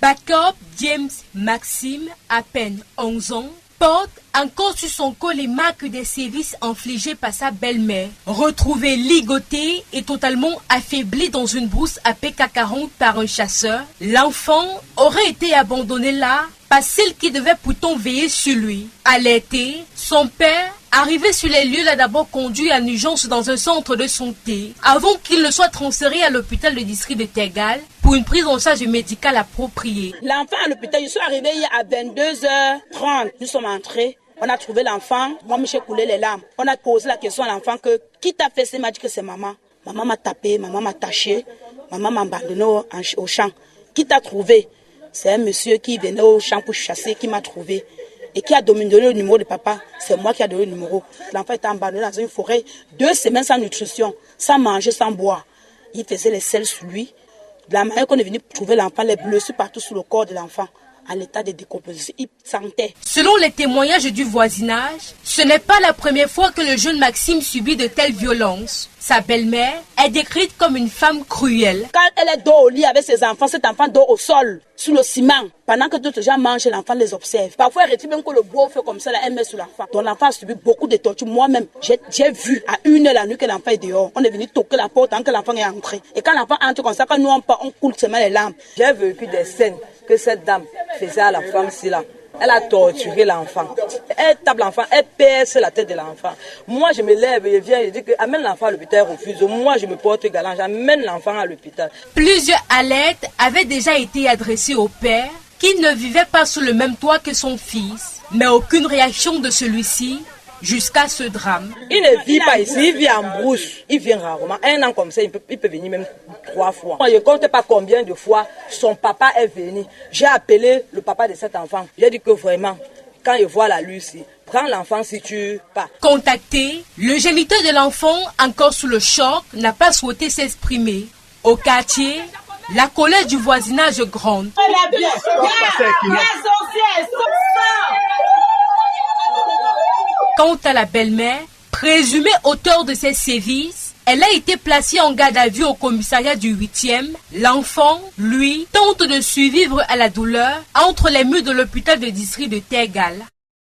Jacob James Maxime, à peine 11 ans, porte encore sur son col les marques des sévices infligés par sa belle-mère. Retrouvé ligoté et totalement affaibli dans une brousse à PK40 par un chasseur, l'enfant aurait été abandonné là par celle qui devait pourtant veiller sur lui. Alerté, son père, arrivé sur les lieux, l'a d'abord conduit en urgence dans un centre de santé avant qu'il ne soit transféré à l'hôpital de district de Tegal pour une prise en charge médicale appropriée. L'enfant à l'hôpital, je suis arrivé hier à 22h30. Nous sommes entrés. On a trouvé l'enfant. Moi, j'ai coulé les larmes. On a posé la question à l'enfant que qui t'a fait ça? Il m'a dit que c'est maman. Maman m'a tapé, maman m'a taché, maman m'a abandonné au champ. Qui t'a trouvé? C'est un monsieur qui venait au champ pour chasser qui m'a trouvé. Et qui a donné le numéro de papa, c'est moi qui a donné le numéro. L'enfant était abandonné dans une forêt, 2 semaines sans nutrition, sans manger, sans boire. Il faisait les selles sur lui. De la manière qu'on est venu trouver l'enfant, les blessures partout sur le corps de l'enfant, à l'état de décomposition. Il sentait. Selon les témoignages du voisinage, ce n'est pas la première fois que le jeune Maxime subit de telles violences. Sa belle-mère est décrite comme une femme cruelle. Quand elle est dort au lit avec ses enfants, cet enfant dort au sol, sous le ciment. Pendant que d'autres gens mangent, l'enfant les observe. Parfois, elle retire même que le bois fait comme ça, elle met sur l'enfant. Donc l'enfant a subi beaucoup de tortures. Moi-même, j'ai vu à 1h la nuit que l'enfant est dehors. On est venu toquer la porte tant que l'enfant est entré. Et quand l'enfant entre comme ça, quand nous on coule seulement les larmes. J'ai vécu des scènes que cette dame faisait à la femme-ci là. Elle a torturé l'enfant. Elle tape l'enfant, elle perce la tête de l'enfant. Moi, je me lève et je viens et je dis que amène l'enfant à l'hôpital, elle refuse. Moi, je me porte galant, j'amène l'enfant à l'hôpital. Plusieurs alertes avaient déjà été adressées au père, qui ne vivait pas sous le même toit que son fils, mais aucune réaction de celui-ci jusqu'à ce drame. Il ne vit pas ici, il vit en brousse. Il vient rarement. Un an comme ça, il peut venir même 3 fois. Je ne compte pas combien de fois son papa est venu. J'ai appelé le papa de cet enfant. J'ai dit que vraiment, quand il voit la Lucie, prends l'enfant si tu pars. Contacté, le géniteur de l'enfant, encore sous le choc, n'a pas souhaité s'exprimer. Au quartier, la colère du voisinage gronde. Quant à la belle-mère, présumée auteure de ces sévices, elle a été placée en garde à vue au commissariat du 8e. L'enfant, lui, tente de survivre à la douleur entre les murs de l'hôpital de district de Tegal.